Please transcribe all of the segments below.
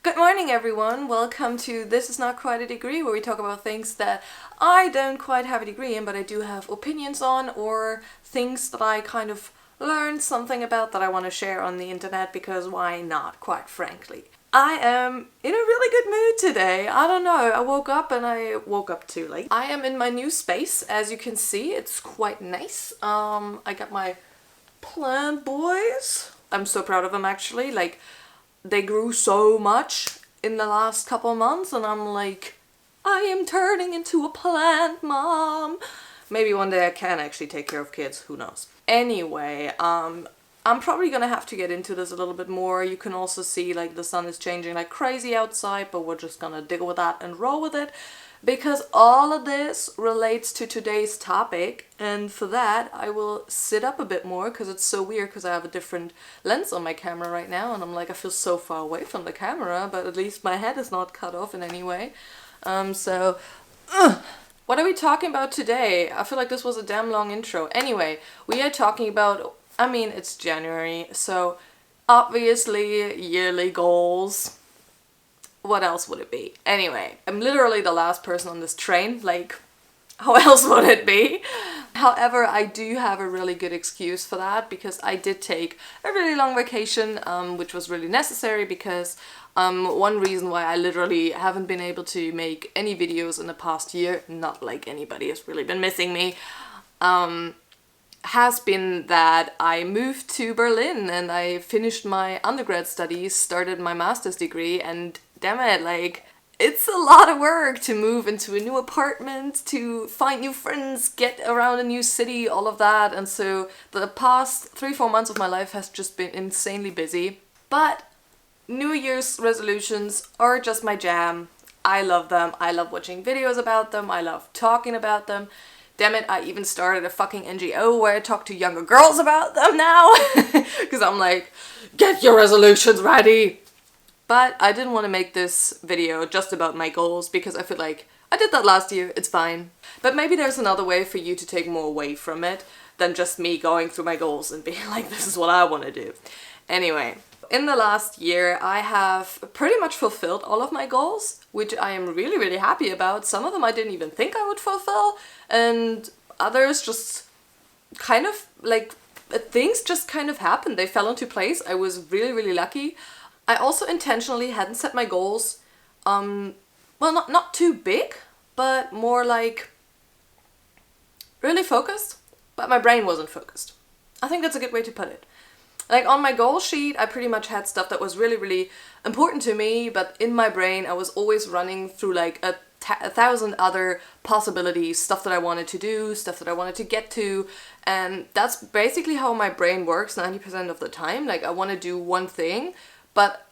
Good morning, everyone. Welcome to This Is Not Quite a Degree, where we talk about things that I don't quite have a degree in, but I do have opinions on, or things that I kind of learned something about that I want to share on the internet, because why not, quite frankly. I am in a really good mood today. I don't know, I woke up too late. I am in my new space. As you can see, it's quite nice. I got my plant boys. I'm so proud of them, actually. They grew so much in the last couple of months, and I'm like, I am turning into a plant mom. Maybe one day I can actually take care of kids, who knows. Anyway, I'm probably gonna have to get into this a little bit more. You can also see like the sun is changing like crazy outside, but we're just gonna deal with that and roll with it, because all of this relates to today's topic, and for that I will sit up a bit more, because it's so weird because I have a different lens on my camera right now, and I'm like, I feel so far away from the camera, but at least my head is not cut off in any way. What are we talking about today? I feel like this was a damn long intro. Anyway, we are talking about, it's January, so obviously yearly goals. What else would it be? Anyway, I'm literally the last person on this train, like, how else would it be? However, I do have a really good excuse for that, because I did take a really long vacation, which was really necessary, because one reason why I literally haven't been able to make any videos in the past year, not like anybody has really been missing me, has been that I moved to Berlin and I finished my undergrad studies, started my master's degree, and damn it, like, it's a lot of work to move into a new apartment, to find new friends, get around a new city, all of that. And so the past 3-4 months of my life has just been insanely busy. But New Year's resolutions are just my jam. I love them. I love watching videos about them. I love talking about them. Damn it, I even started a fucking NGO where I talk to younger girls about them now. Because I'm like, get your resolutions ready. But I didn't want to make this video just about my goals, because I feel like I did that last year, it's fine. But maybe there's another way for you to take more away from it than just me going through my goals and being like, this is what I want to do. Anyway, in the last year I have pretty much fulfilled all of my goals, which I am really, really happy about. Some of them I didn't even think I would fulfill, and others just kind of like, things just kind of happened. They fell into place. I was really, really lucky. I also intentionally hadn't set my goals, well, not too big, but more like really focused, but my brain wasn't focused. I think that's a good way to put it. Like, on my goal sheet, I pretty much had stuff that was really, really important to me, but in my brain I was always running through like a thousand other possibilities, stuff that I wanted to do, stuff that I wanted to get to, and that's basically how my brain works 90% of the time. Like, I want to do one thing, but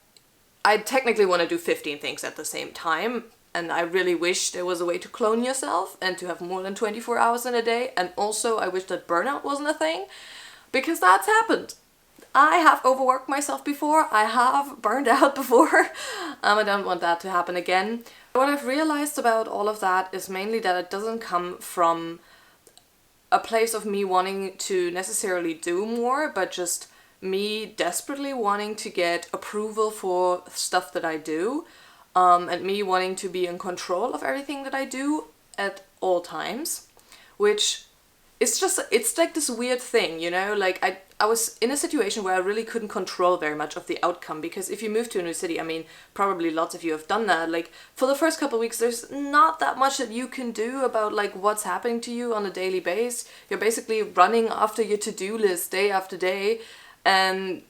I technically want to do 15 things at the same time, and I really wish there was a way to clone yourself and to have more than 24 hours in a day, and also I wish that burnout wasn't a thing, because that's happened. I have overworked myself before, I have burned out before, I don't want that to happen again. What I've realized about all of that is mainly that it doesn't come from a place of me wanting to necessarily do more, but just me desperately wanting to get approval for stuff that I do, and me wanting to be in control of everything that I do at all times, which is just, it's like this weird thing, you know, like I was in a situation where I really couldn't control very much of the outcome, because if you move to a new city, probably lots of you have done that, like, for the first couple of weeks there's not that much that you can do about like what's happening to you on a daily basis. You're basically running after your to-do list day after day, and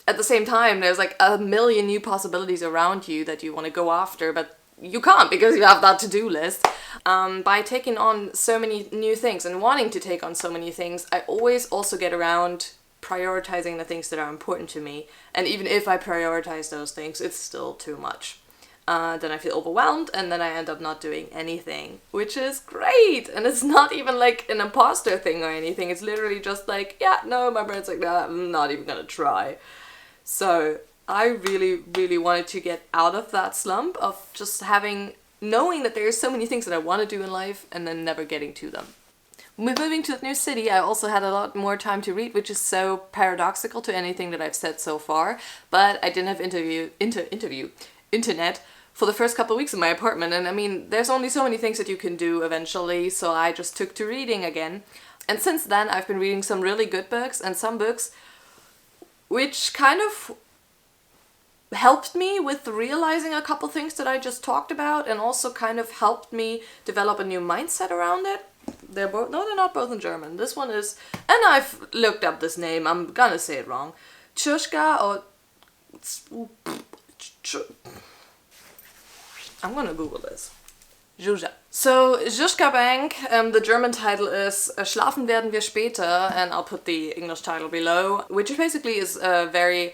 at the same time there's like a million new possibilities around you that you want to go after, but you can't because you have that to-do list. By taking on so many new things and wanting to take on so many things, I always also get around prioritizing the things that are important to me, and even if I prioritize those things, it's still too much. Then I feel overwhelmed, and then I end up not doing anything, which is great. And it's not even like an imposter thing or anything. It's literally just like, yeah, no, my brain's like, nah, I'm not even gonna try. So I really, really wanted to get out of that slump of just knowing that there's so many things that I want to do in life and then never getting to them. With moving to the new city, I also had a lot more time to read, which is so paradoxical to anything that I've said so far, but I didn't have internet for the first couple of weeks in my apartment. And I mean, there's only so many things that you can do eventually, so I just took to reading again. And since then, I've been reading some really good books and some books which kind of helped me with realizing a couple things that I just talked about, and also kind of helped me develop a new mindset around it. They're both, no, they're not both in German. This one is, and I've looked up this name, I'm gonna say it wrong. Chushka or... I'm gonna Google this. Zsuzsa. So, Zsuzsa Bank, the German title is Schlafen werden wir später, and I'll put the English title below, which basically is a very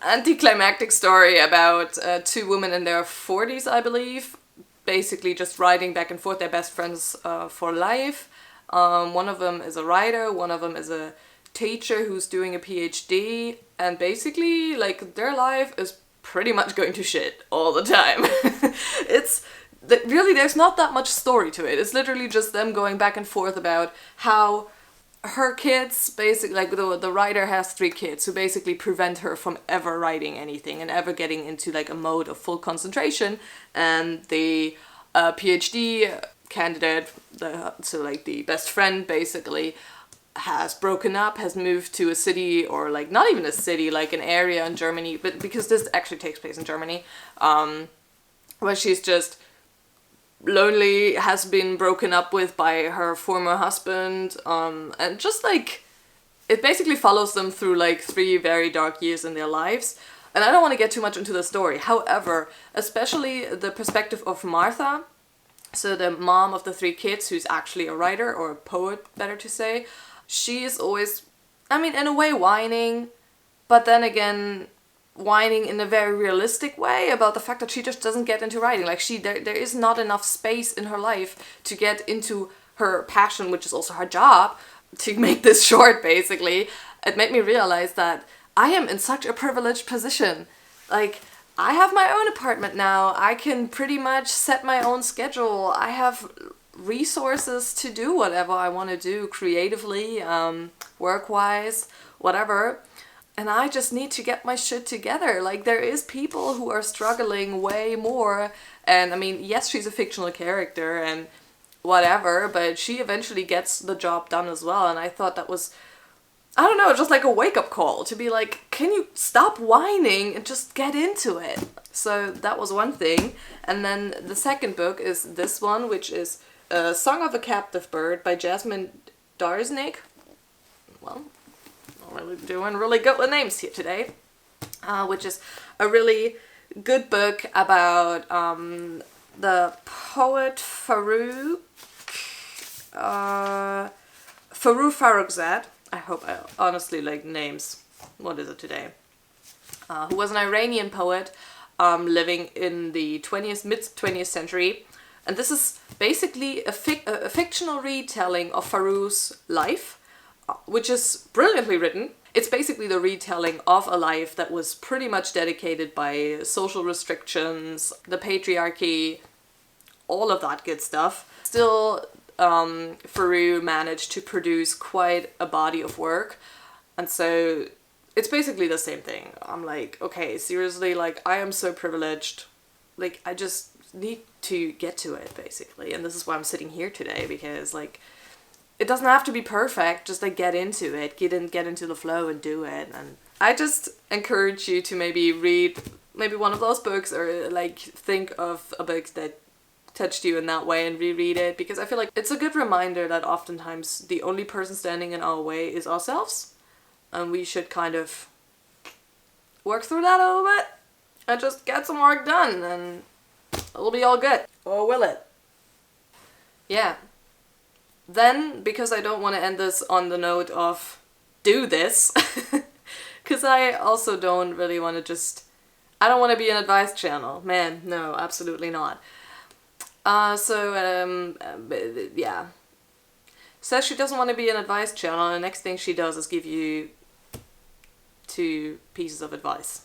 anticlimactic story about two women in their 40s, I believe, basically just riding back and forth. They're best friends for life. One of them is a writer, one of them is a teacher who's doing a PhD, and basically, like, their life is pretty much going to shit all the time. Really, there's not that much story to it. It's literally just them going back and forth about how her kids, basically, like the writer has 3 kids who basically prevent her from ever writing anything and ever getting into like a mode of full concentration. And the PhD candidate, so like the best friend basically, has broken up, has moved to a city, or like not even a city, like an area in Germany, but because this actually takes place in Germany, where she's just lonely, has been broken up with by her former husband, and just like, it basically follows them through like 3 very dark years in their lives. And I don't want to get too much into the story. However, especially the perspective of Martha, so the mom of the 3 kids, who's actually a writer, or a poet, better to say, she is always, I mean, in a way whining, but then again, whining in a very realistic way about the fact that she just doesn't get into writing. Like, there is not enough space in her life to get into her passion, which is also her job, to make this short, basically. It made me realize that I am in such a privileged position. Like, I have my own apartment now. I can pretty much set my own schedule. I have resources to do whatever I want to do creatively, work-wise, whatever. And I just need to get my shit together. Like, there is people who are struggling way more. And I mean, yes, she's a fictional character and whatever, but she eventually gets the job done as well. And I thought that was, I don't know, just like a wake-up call to be like, can you stop whining and just get into it? So that was one thing. And then the second book is this one, which is Song of a Captive Bird by Jasmine Darznik. Well, I'm really doing really good with names here today. Which is a really good book about the poet Farouk Farrokhzad. I hope I honestly like names. What is it today? Who was an Iranian poet living in the mid-20th century. And this is basically a fictional retelling of Farouk's life, which is brilliantly written. It's basically the retelling of a life that was pretty much dedicated by social restrictions, the patriarchy, all of that good stuff. Still, Farouk managed to produce quite a body of work. And so it's basically the same thing. I'm like, okay, seriously, like, I am so privileged. Like, I just need to get to it, basically. And this is why I'm sitting here today, because, like, it doesn't have to be perfect, just like get into it, get into the flow and do it. And I just encourage you to maybe read one of those books, or like think of a book that touched you in that way and reread it, because I feel like it's a good reminder that oftentimes the only person standing in our way is ourselves, and we should kind of work through that a little bit and just get some work done, and it'll be all good. Or will it? Yeah. Then, because I don't want to end this on the note of do this, because I also don't really want to I don't want to be an advice channel. Man, no, absolutely not. Yeah. Says she doesn't want to be an advice channel, and the next thing she does is give you 2 pieces of advice.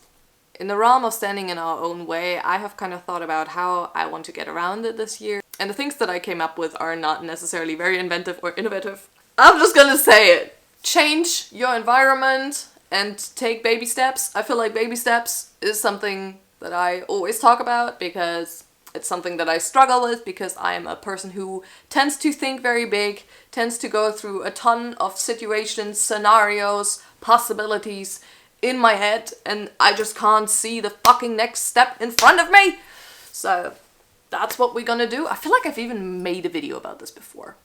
In the realm of standing in our own way, I have kind of thought about how I want to get around it this year. And the things that I came up with are not necessarily very inventive or innovative. I'm just gonna say it. Change your environment and take baby steps. I feel like baby steps is something that I always talk about because it's something that I struggle with, because I am a person who tends to think very big, tends to go through a ton of situations, scenarios, possibilities in my head, and I just can't see the fucking next step in front of me. So that's what we're gonna do. I feel like I've even made a video about this before.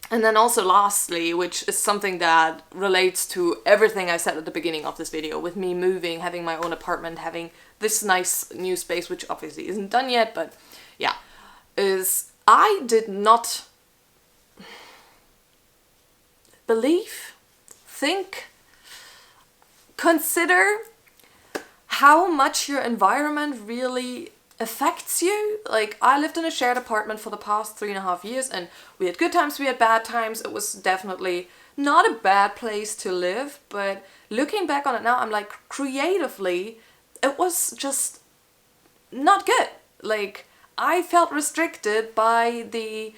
And then also lastly, which is something that relates to everything I said at the beginning of this video, with me moving, having my own apartment, having this nice new space, which obviously isn't done yet, but yeah, is I did not consider how much your environment really affects you. Like, I lived in a shared apartment for the past 3.5 years, and we had good times, we had bad times. It was definitely not a bad place to live, but looking back on it now, I'm like, creatively, it was just not good. Like, I felt restricted by the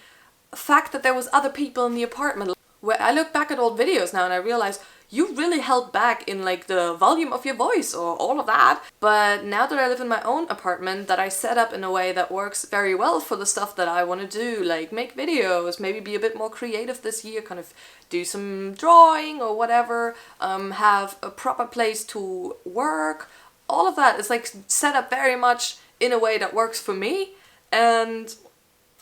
fact that there was other people in the apartment. Where I look back at old videos now and I realize you really held back in like the volume of your voice or all of that. But now that I live in my own apartment, that I set up in a way that works very well for the stuff that I want to do, like make videos, maybe be a bit more creative this year, kind of do some drawing or whatever, have a proper place to work. All of that is like set up very much in a way that works for me, and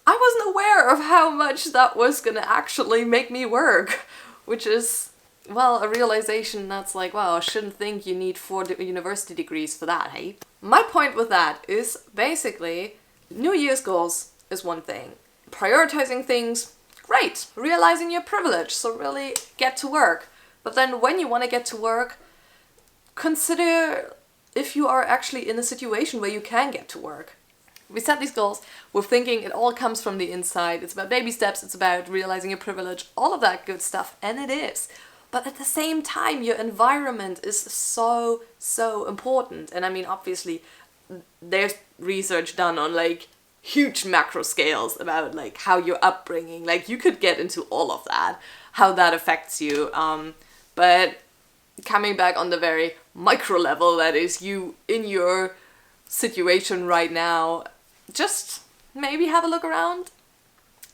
I wasn't aware of how much that was gonna actually make me work, which is, well, a realization that's like, wow, I shouldn't think you need 4 university degrees for that, hey? My point with that is basically, New Year's goals is one thing. Prioritizing things, great. Realizing your privilege, so really get to work. But then when you want to get to work, consider if you are actually in a situation where you can get to work. We set these goals, we're thinking it all comes from the inside, it's about baby steps, it's about realizing your privilege, all of that good stuff, and it is. But at the same time, your environment is so, so important. And I mean, obviously, there's research done on like huge macro scales about like how your upbringing, like you could get into all of that, how that affects you. But coming back on the very micro level, that is you in your situation right now, just maybe have a look around,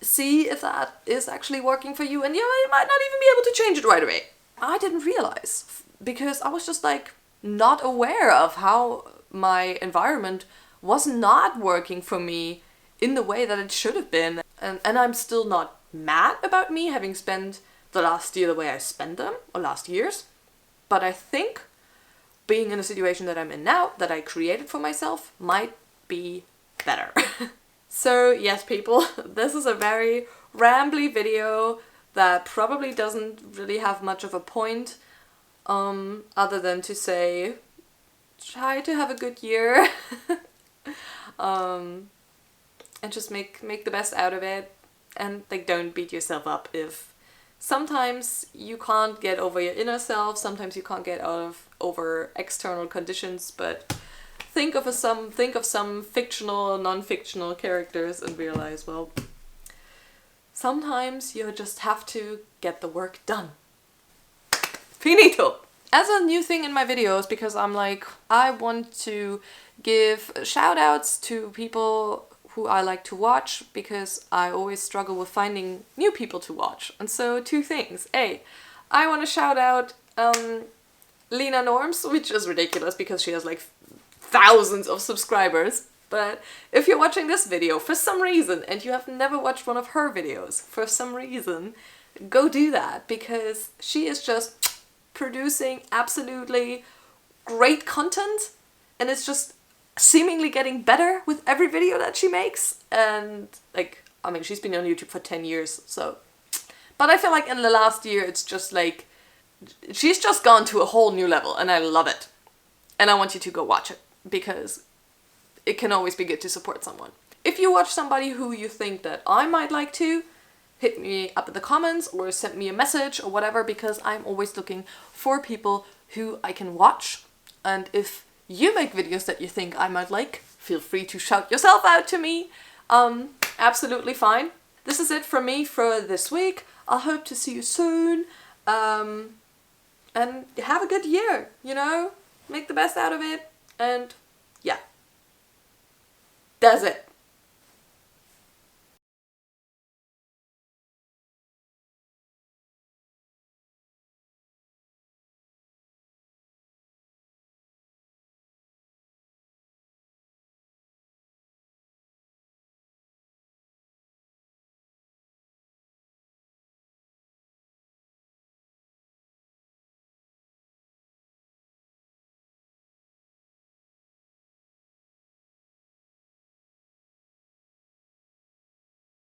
see if that is actually working for you, and you might not even be able to change it right away. I didn't realize, because I was just like not aware of how my environment was not working for me in the way that it should have been. And I'm still not mad about me having spent the last year the way I spent them, or last years. But I think being in a situation that I'm in now, that I created for myself, might be better. So yes, people, this is a very rambly video that probably doesn't really have much of a point, other than to say, try to have a good year, and just make the best out of it, and like don't beat yourself up if sometimes you can't get over your inner self, sometimes you can't get over external conditions, but think of some fictional, non-fictional characters and realize, well, sometimes you just have to get the work done. Finito! As a new thing in my videos, because I'm like, I want to give shout outs to people who I like to watch, because I always struggle with finding new people to watch. And so 2 things. A, I want to shout out Lena Norms, which is ridiculous because she has like thousands of subscribers. But if you're watching this video for some reason and you have never watched one of her videos for some reason, go do that, because she is just producing absolutely great content, and it's just seemingly getting better with every video that she makes. And like, I mean, she's been on YouTube for 10 years, so, but I feel like in the last year it's just like she's just gone to a whole new level, and I love it, and I want you to go watch it, because it can always be good to support someone. If you watch somebody who you think that I might like to, hit me up in the comments or send me a message or whatever, because I'm always looking for people who I can watch. And if you make videos that you think I might like, feel free to shout yourself out to me. Absolutely fine. This is it from me for this week. I hope to see you soon. And have a good year, you know? Make the best out of it. And yeah. That's it.